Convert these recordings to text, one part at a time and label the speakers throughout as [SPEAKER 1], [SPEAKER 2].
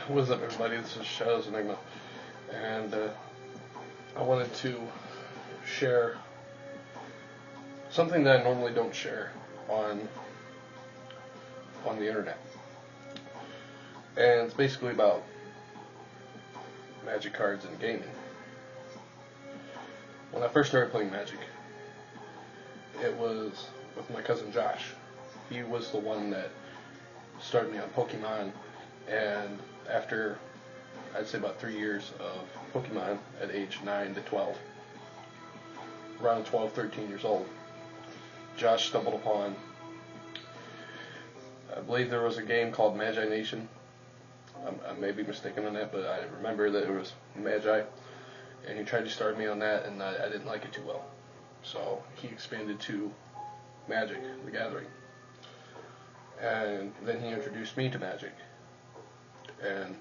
[SPEAKER 1] What's up, everybody? This is ShadowsEnigma, and I wanted to share something that I normally don't share on the internet, and it's basically about Magic cards and gaming. When I first started playing Magic, it was with my cousin Josh. He was the one that started me on Pokemon, and after, I'd say about 3 years of Pokemon at age 9 to 12, around 12, 13 years old, Josh stumbled upon, I believe there was a game called Magi Nation. I may be mistaken on that, but I remember that it was Magi, and he tried to start me on that, and I didn't like it too well. So he expanded to Magic, the Gathering. And then he introduced me to Magic. And,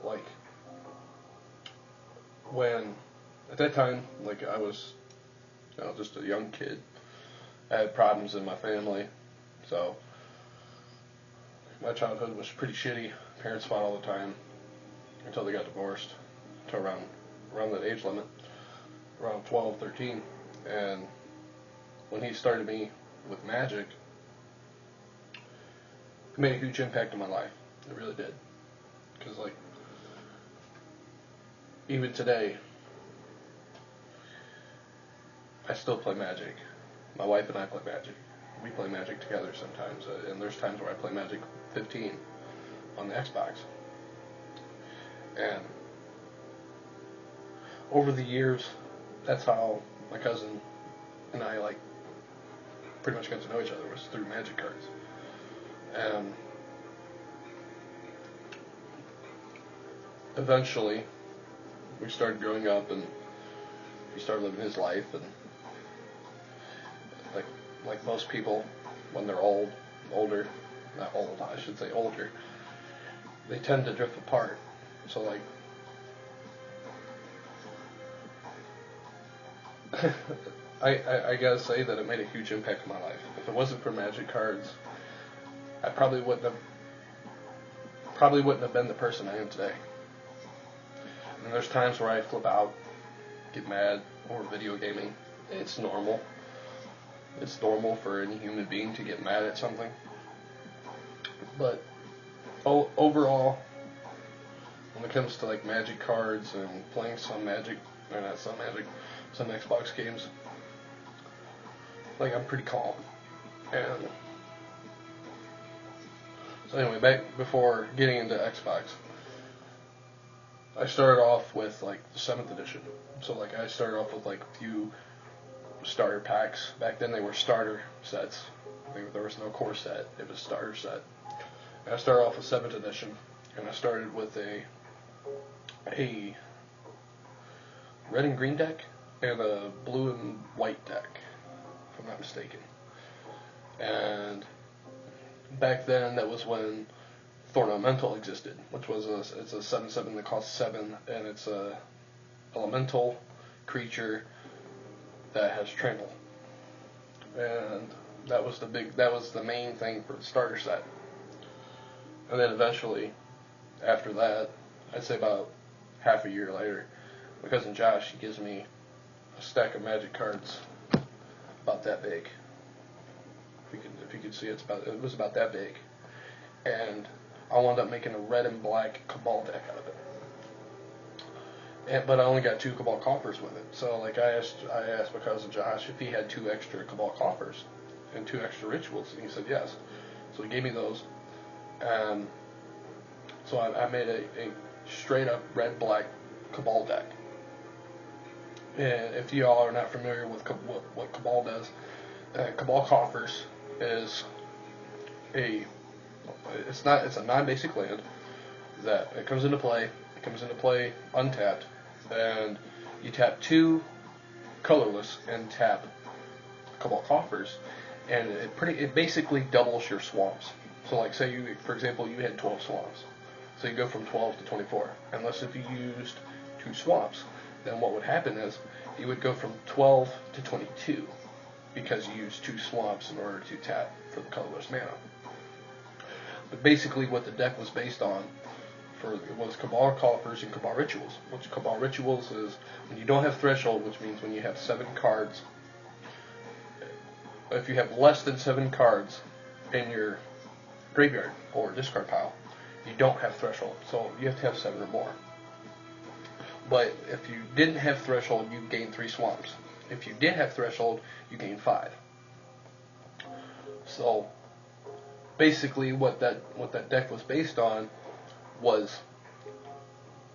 [SPEAKER 1] like, when, at that time, like, I was, just a young kid. I had problems in my family, so my childhood was pretty shitty. Parents fought all the time until they got divorced, until around that age limit, around 12, 13. And when he started me with Magic, it made a huge impact on my life. It really did. Because, like, even today, I still play Magic. My wife and I play Magic. We play Magic together sometimes, and there's times where I play Magic 15 on the Xbox. And over the years, that's how my cousin and I, like, pretty much got to know each other, was through Magic cards. And eventually, we started growing up, and he started living his life, and like most people, when they're older, they tend to drift apart. So, like, I gotta say that it made a huge impact on my life. If it wasn't for Magic cards, I probably wouldn't have been the person I am today. And there's times where I flip out, get mad over video gaming. It's normal. It's normal for any human being to get mad at something. But overall, when it comes to, like, Magic cards and playing some Xbox games, like, I'm pretty calm. And so anyway, back before getting into Xbox, I started off with, like, the 7th edition. So, like, I started off with, like, a few starter packs. Back then they were starter sets. There was no core set. It was starter set. And I started off with 7th edition, and I started with a red and green deck and a blue and white deck, if I'm not mistaken. And back then, that was when Thorn Elemental existed, which was it's a 7/7 that costs 7, and it's a elemental creature that has trample. And that was the main thing for the starter set. And then eventually, after that, I'd say about half a year later, my cousin Josh, he gives me a stack of Magic cards about that big. If you could see, it was about that big. And I wound up making a red and black Cabal deck out of it. But I only got 2 Cabal coffers with it. So, like, I asked my cousin Josh if he had 2 extra Cabal coffers and 2 extra rituals, and he said yes. So he gave me those. So I made a straight up red-black Cabal deck. And if you all are not familiar with what Cabal does, Cabal coffers is it's a non-basic land that it comes into play. It comes into play untapped, and you tap 2 colorless and tap Cabal coffers, and it basically doubles your swamps. So, like, say for example, you had 12 swamps, so you go from 12 to 24. Unless if you used 2 swamps, then what would happen is you would go from 12 to 22 because you used 2 swamps in order to tap for the colorless mana. But basically, what the deck was based on was Cabal Coffers and Cabal Rituals. Which Cabal Rituals is when you don't have Threshold, which means when you have 7 cards. If you have less than 7 cards in your graveyard or discard pile, you don't have Threshold. So you have to have 7 or more. But if you didn't have Threshold, you gain 3 swamps. If you did have Threshold, you gain 5. So basically, what that deck was based on was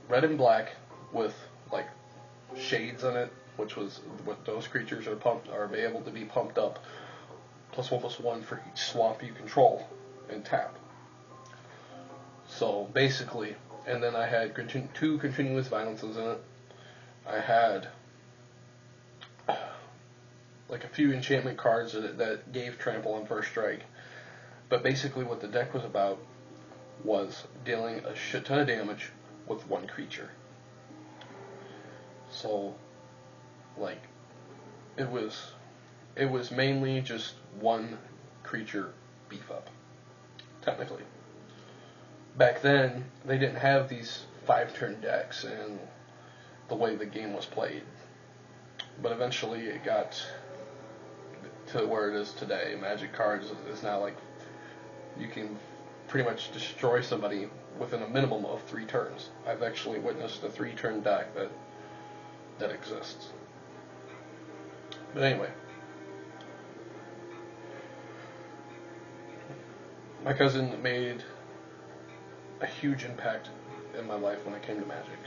[SPEAKER 1] red and black with like shades in it, which was what those creatures are able to be pumped up +1/+1 for each swamp you control and tap. So basically, and then I had 2 continuous violences in it. I had like a few enchantment cards that gave trample on first strike. But basically what the deck was about was dealing a shit ton of damage with 1 creature. So, like, it was mainly just 1 creature beef up, technically. Back then, they didn't have these 5-turn decks and the way the game was played. But eventually it got to where it is today. Magic cards is now like, you can pretty much destroy somebody within a minimum of 3 turns. I've actually witnessed a 3-turn deck that exists. But anyway, my cousin made a huge impact in my life when it came to Magic,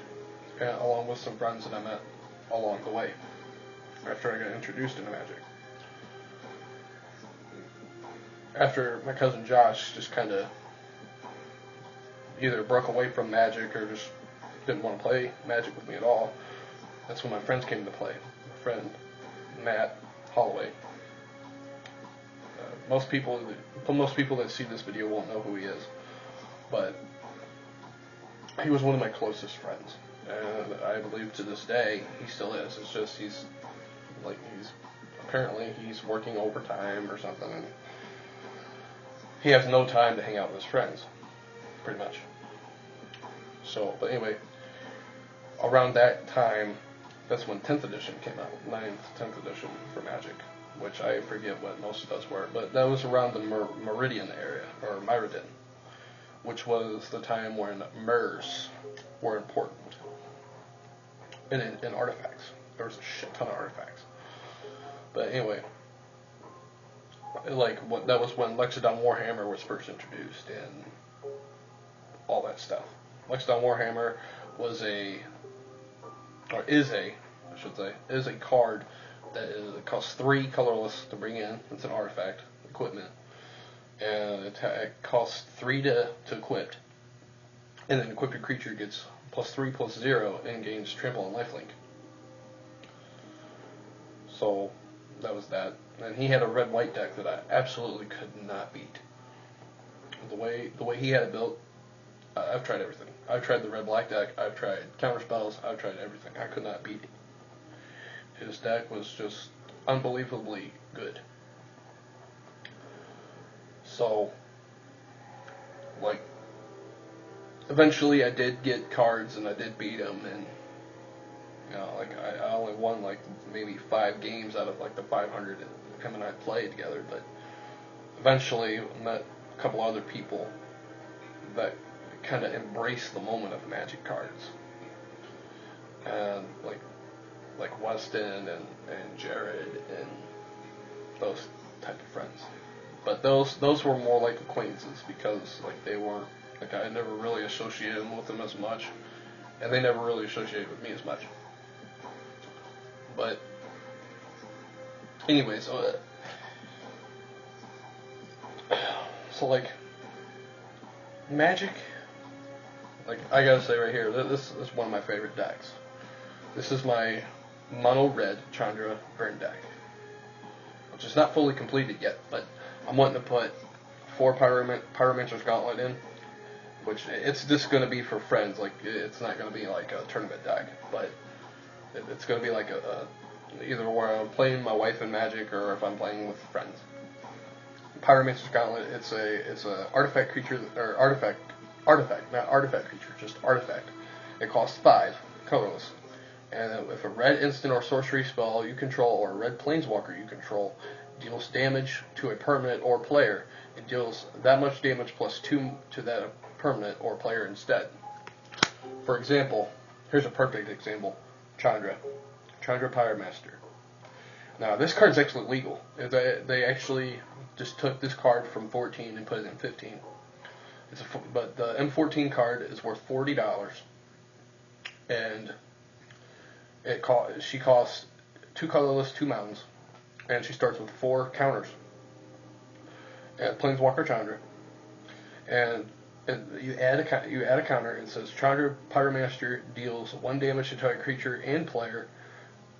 [SPEAKER 1] and along with some friends that I met along the way after I got introduced into Magic. After my cousin Josh just kind of either broke away from Magic or just didn't want to play Magic with me at all, that's when my friends came to play. My friend Matt Holloway. Most people that see this video won't know who he is, but he was one of my closest friends, and I believe to this day he still is. It's just apparently he's working overtime or something, and he has no time to hang out with his friends, pretty much. So, but anyway, around that time, that's when 10th edition came out, 9th, 10th edition for Magic, which I forget what most of those were, but that was around the Meridian area, or Myrodin, which was the time when Mers were important in artifacts. There was a shit ton of artifacts. But anyway, that was when Lexodon Warhammer was first introduced and all that stuff. Lexodon Warhammer is a card that costs 3 colorless to bring in. It's an artifact, equipment. And it costs 3 to equip. And an equipped creature gets +3/+0 and gains trample and lifelink. So that was that. And he had a red-white deck that I absolutely could not beat. The way he had it built, I've tried everything. I've tried the red-black deck, I've tried counter spells, I've tried everything. I could not beat it. His deck was just unbelievably good. So, eventually I did get cards and I did beat him, and I only won maybe 5 games out of the 500 that him and I played together, but eventually met a couple other people that kind of embraced the moment of Magic cards, and like Weston and Jared and those type of friends. But those were more like acquaintances, because they weren't I never really associated with them as much, and they never really associated with me as much. But anyways, so Magic, I gotta say right here, this is one of my favorite decks. This is my mono red Chandra Burn deck, which is not fully completed yet, but I'm wanting to put 4 Pyromancer's Gauntlet in, which it's just going to be for friends. It's not going to be a tournament deck, but it's going to be either where I'm playing my wife in Magic or if I'm playing with friends. Pyromancer's Gauntlet. It's a artifact creature, or not artifact creature, just artifact. It costs 5, colorless. And if a red instant or sorcery spell you control, or a red planeswalker you control, deals damage to a permanent or player, it deals that much damage plus 2 to that permanent or player instead. For example, here's a perfect example. Chandra Pyromaster. Now, this card's actually legal. They actually just took this card from 14 and put it in 15. But the M14 card is worth $40, and she costs 2 colorless, 2 mountains, and she starts with 4 counters. And Planeswalker Chandra, and you add a counter. It says Chandra Pyromaster deals 1 damage to target creature and player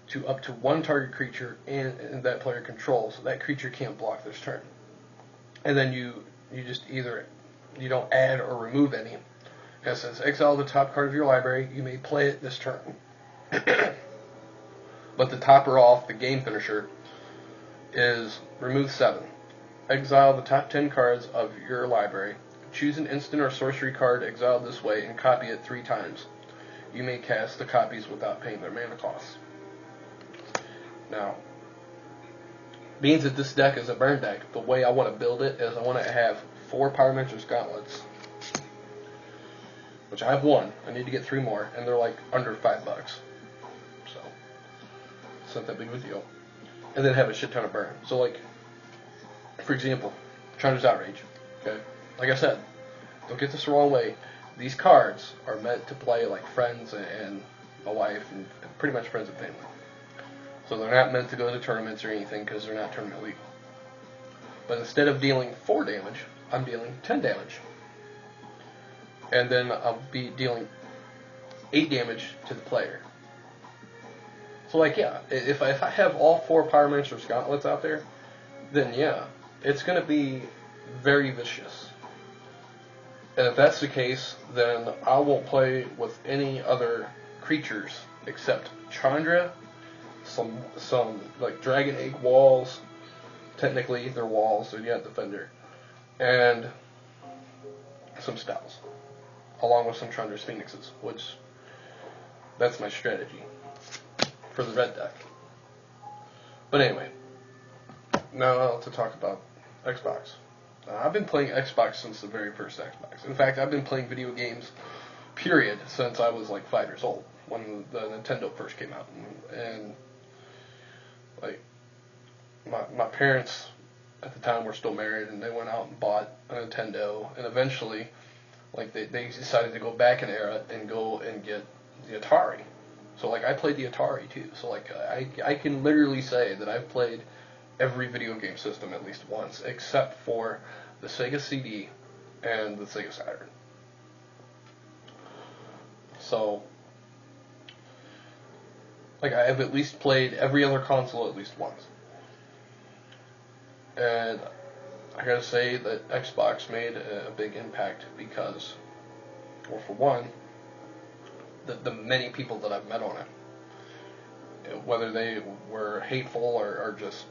[SPEAKER 1] to up to 1 target creature and that player controls. So that creature can't block this turn. And then you just either you don't add or remove any. And it says exile the top card of your library. You may play it this turn. But the topper off, the game finisher, is remove 7. Exile the top 10 cards of your library. Choose an instant or sorcery card exiled this way and copy it 3 times. You may cast the copies without paying their mana costs. Now, being that this deck is a burn deck, the way I want to build it is I want to have 4 Pyromancer's Gauntlets, which I have 1. I need to get 3 more, and they're like under $5. So, it's not that big of a deal. And then have a shit ton of burn. So, like, for example, Chandra's Outrage. Okay, like I said, don't get this the wrong way. These cards are meant to play like friends and a wife and pretty much friends and family. So they're not meant to go to tournaments or anything because they're not tournament legal. But instead of dealing 4 damage, I'm dealing 10 damage. And then I'll be dealing 8 damage to the player. So like, yeah, if I have all 4 Pyromancer's Gauntlets out there, then yeah, it's going to be very vicious. And if that's the case, then I won't play with any other creatures except Chandra, some like Dragon Egg walls. Technically, they're walls, they're not Defender. And some spells. Along with some Chandra's Phoenixes, which that's my strategy for the red deck. But anyway, now to talk about Xbox. I've been playing Xbox since the very first Xbox. In fact, I've been playing video games, period, since I was like 5 years old, when the Nintendo first came out. And like, my parents at the time were still married, and they went out and bought a Nintendo, and eventually, like, they decided to go back an era and go and get the Atari. So, like, I played the Atari, too. So, like, I can literally say that I've played every video game system at least once, except for the Sega CD and the Sega Saturn. So, like, I have at least played every other console at least once. And I gotta say that Xbox made a big impact because, well, for one, the many people that I've met on it, whether they were hateful or just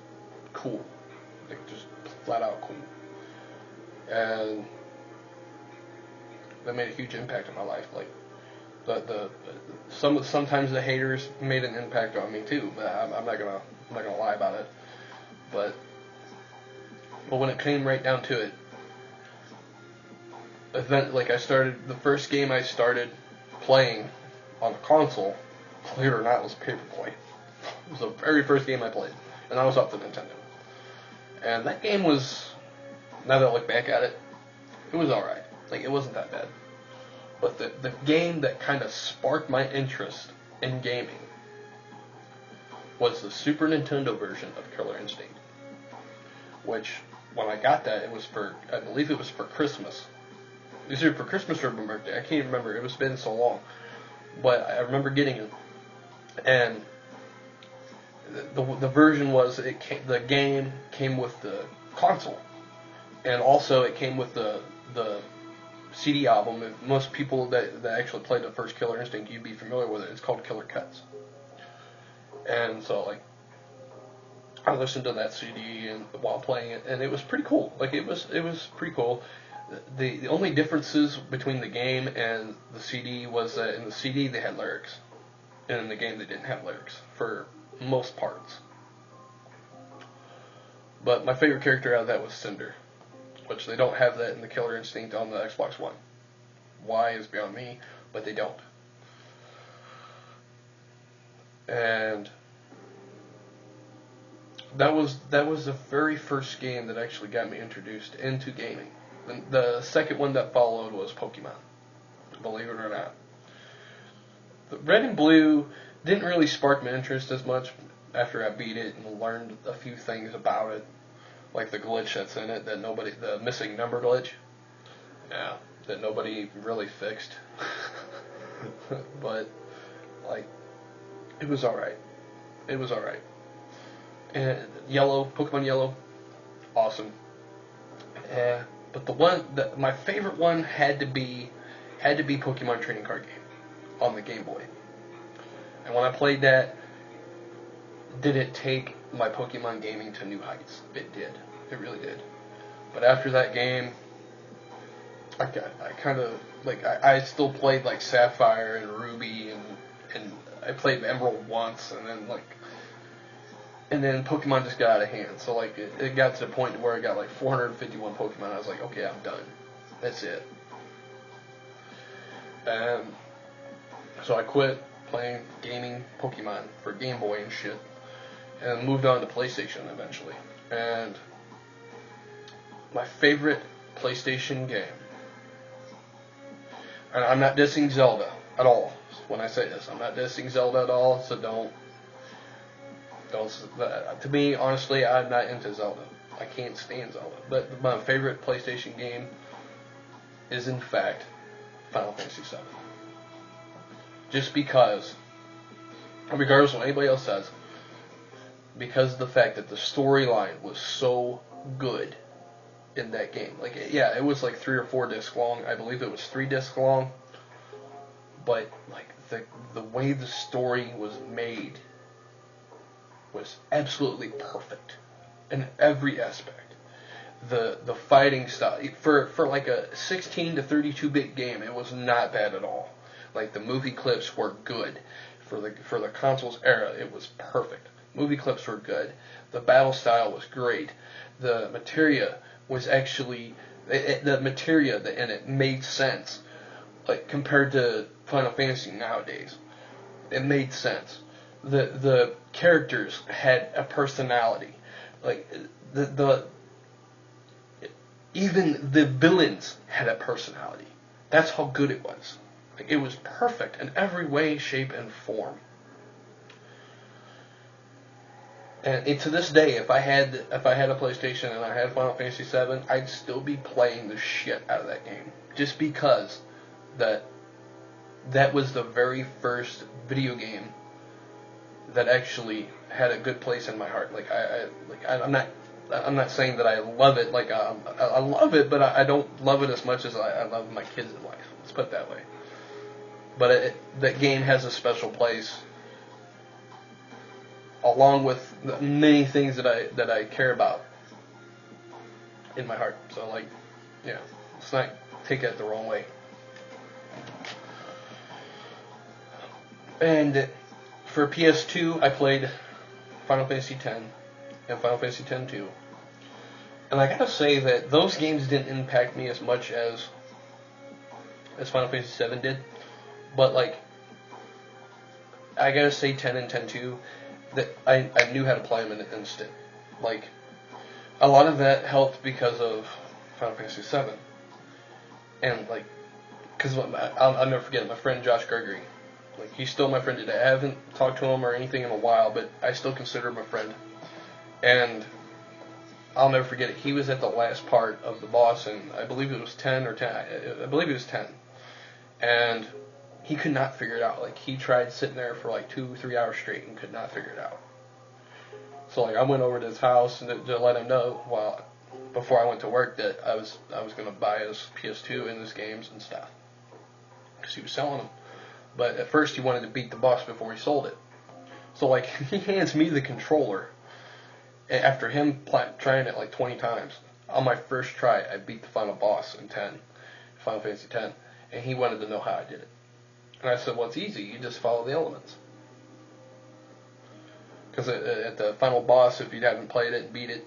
[SPEAKER 1] cool, like just flat out cool, and that made a huge impact on my life. Like sometimes the haters made an impact on me too, but I'm not gonna lie about it. But when it came right down to it, the first game I started playing on the console, believe it or not, was Paperboy. It was the very first game I played, and I was up to Nintendo. And that game was, now that I look back at it, it was alright. Like, it wasn't that bad. But the game that kind of sparked my interest in gaming was the Super Nintendo version of Killer Instinct. Which, when I got that, it was I believe it was for Christmas. It was either for Christmas or my birthday. I can't even remember. It was been so long. But I remember getting it. And the version was, the game came with the console. And also it came with the CD album. And most people that actually played the first Killer Instinct, you'd be familiar with it. It's called Killer Cuts. And so, like, I listened to that CD and while playing it, and it was pretty cool. Like it was pretty cool. The only differences between the game and the CD was that in the CD they had lyrics, and in the game they didn't have lyrics for most parts. But my favorite character out of that was Cinder, which they don't have that in the Killer Instinct on the Xbox One. Why is beyond me, but they don't. And that was the very first game that actually got me introduced into gaming. The second one that followed was Pokemon, believe it or not. The Red and Blue didn't really spark my interest as much after I beat it and learned a few things about it, like the glitch that's in it, the missing number glitch, yeah, that nobody really fixed. But like, it was alright. It was alright. And Pokemon Yellow, awesome. But my favorite one had to be Pokemon Trading Card Game on the Game Boy. And when I played that, did it take my Pokemon gaming to new heights? It did. It really did. But after that game, I kind of like I still played like Sapphire and Ruby and I played Emerald once, and then Pokemon just got out of hand. So like it got to the point where I got like 451 Pokemon. I was like, okay, I'm done. That's it. And so I quit playing gaming Pokemon for Game Boy and shit, and moved on to PlayStation eventually. And my favorite PlayStation game, and I'm not dissing Zelda at all when I say this. I'm not dissing Zelda at all, so don't. To me, honestly, I'm not into Zelda. I can't stand Zelda. But my favorite PlayStation game is, in fact, Final Fantasy VII. Just because, regardless of what anybody else says, because of the fact that the storyline was so good in that game. Like, yeah, it was like 3 or 4 discs long. I believe it was 3 discs long. But like the way the story was made was absolutely perfect in every aspect. The fighting style for like a 16 to 32-bit game, it was not bad at all. Like the movie clips were good for the console's era. It was perfect. Movie clips were good. The battle style was great. The materia was actually the materia in it made sense. Like compared to Final Fantasy nowadays, it made sense. The characters had a personality. Like even the villains had a personality. That's how good it was. Like, it was perfect in every way, shape, and form. And to this day, if I had a PlayStation and I had Final Fantasy VII, I'd still be playing the shit out of that game, just because that was the very first video game that actually had a good place in my heart. I'm not saying that I love it. Like I love it, but I don't love it as much as I love my kids in life. Let's put it that way. But that game has a special place, along with many things that I care about in my heart. So like, yeah, let's not take that the wrong way. And for PS2, I played Final Fantasy X and Final Fantasy X-2. And I gotta say that those games didn't impact me as much as Final Fantasy VII did. But like, I gotta say 10 and 10-2, that I knew how to play them in an instant. Like, a lot of that helped because of Final Fantasy VII. And like, because I'll never forget my friend Josh Gregory. Like, he's still my friend today. I haven't talked to him or anything in a while, but I still consider him a friend. And I'll never forget it. He was at the last part of the boss, and I believe it was 10 or 10. I believe it was 10. And he could not figure it out. Like, he tried sitting there for like 2-3 hours straight and could not figure it out. So like, I went over to his house and to let him know, before I went to work, that I was going to buy his PS2 and his games and stuff, because he was selling them. But at first he wanted to beat the boss before he sold it. So like, he hands me the controller, after him trying it like 20 times, on my first try, I beat the final boss in Final Fantasy X, and he wanted to know how I did it. And I said, well, it's easy. You just follow the elements. Because at the final boss, if you haven't played it and beat it,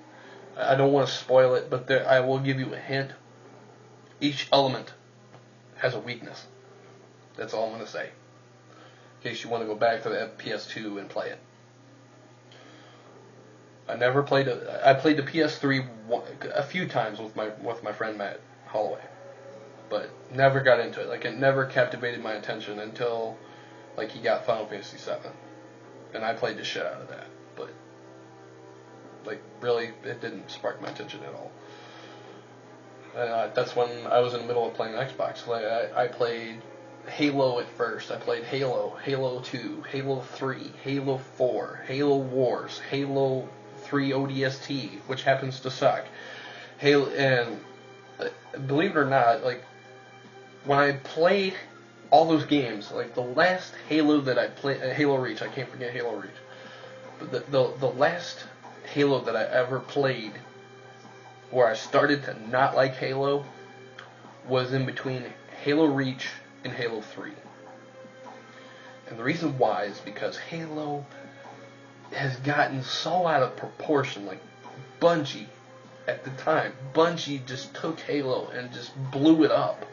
[SPEAKER 1] I don't want to spoil it, but I will give you a hint. Each element has a weakness. That's all I'm going to say. In case you want to go back to the PS2 and play it. I never played it. I played the PS3 a few times with my friend Matt Holloway, but never got into it. Like, it never captivated my attention until like he got Final Fantasy VII, and I played the shit out of that. But like, really, it didn't spark my attention at all. That's when I was in the middle of playing Xbox. Like, I played Halo at first. I played Halo, Halo 2, Halo 3, Halo 4, Halo Wars, Halo 3 ODST, which happens to suck. Halo, and believe it or not, like, when I played all those games, like the last Halo that I played, Halo Reach, I can't forget Halo Reach, but the last Halo that I ever played where I started to not like Halo was in between Halo Reach and Halo 3. And the reason why is because Halo has gotten so out of proportion. Like, Bungie, at the time, Bungie just took Halo and just blew it up.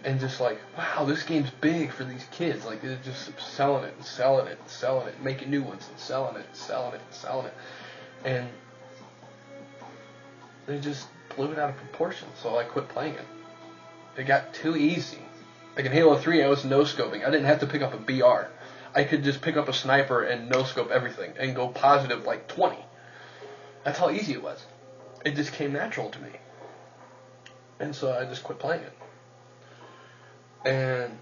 [SPEAKER 1] And just like, wow, this game's big for these kids. Like, they're just selling it and selling it and selling it, making new ones and selling it and selling it and selling it. And they just blew it out of proportion, so I quit playing it. It got too easy. Like in Halo 3, I was no-scoping. I didn't have to pick up a BR. I could just pick up a sniper and no-scope everything and go positive like 20. That's how easy it was. It just came natural to me. And so I just quit playing it. And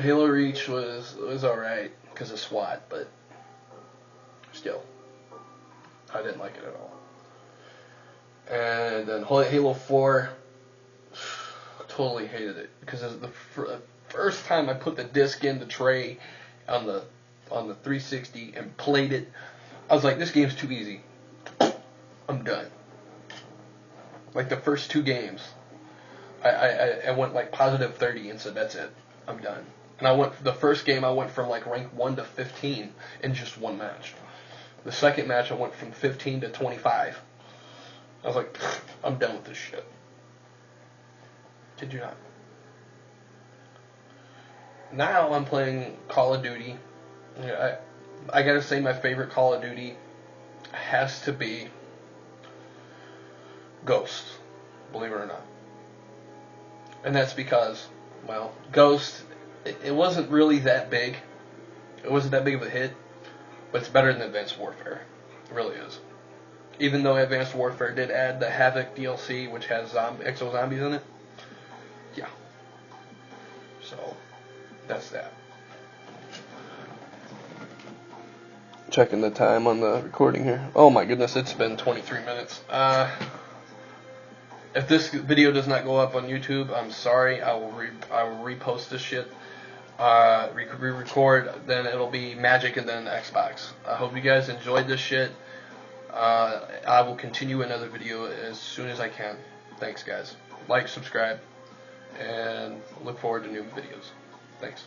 [SPEAKER 1] Halo Reach was alright because of SWAT, but still, I didn't like it at all. And then Halo 4, totally hated it because it was the first time I put the disc in the tray on the 360 and played it. I was like, this game's too easy. I'm done. Like the first two games, I went like positive 30 and said, that's it. I'm done. And the first game I went from like rank 1 to 15 in just one match. The second match I went from 15 to 25. I was like, I'm done with this shit. Did you not? Now I'm playing Call of Duty. I gotta say my favorite Call of Duty has to be Ghost, believe it or not. And that's because, well, Ghost, it wasn't really that big. It wasn't that big of a hit, but it's better than Advanced Warfare. It really is. Even though Advanced Warfare did add the Havoc DLC, which has exo zombies in it. Yeah. So, that's that. Checking the time on the recording here. Oh my goodness, it's been 23 minutes. If this video does not go up on YouTube, I'm sorry. I will repost this shit. Re-record, then it'll be Magic and then Xbox. I hope you guys enjoyed this shit. I will continue another video as soon as I can. Thanks, guys. Like, subscribe, and look forward to new videos. Thanks.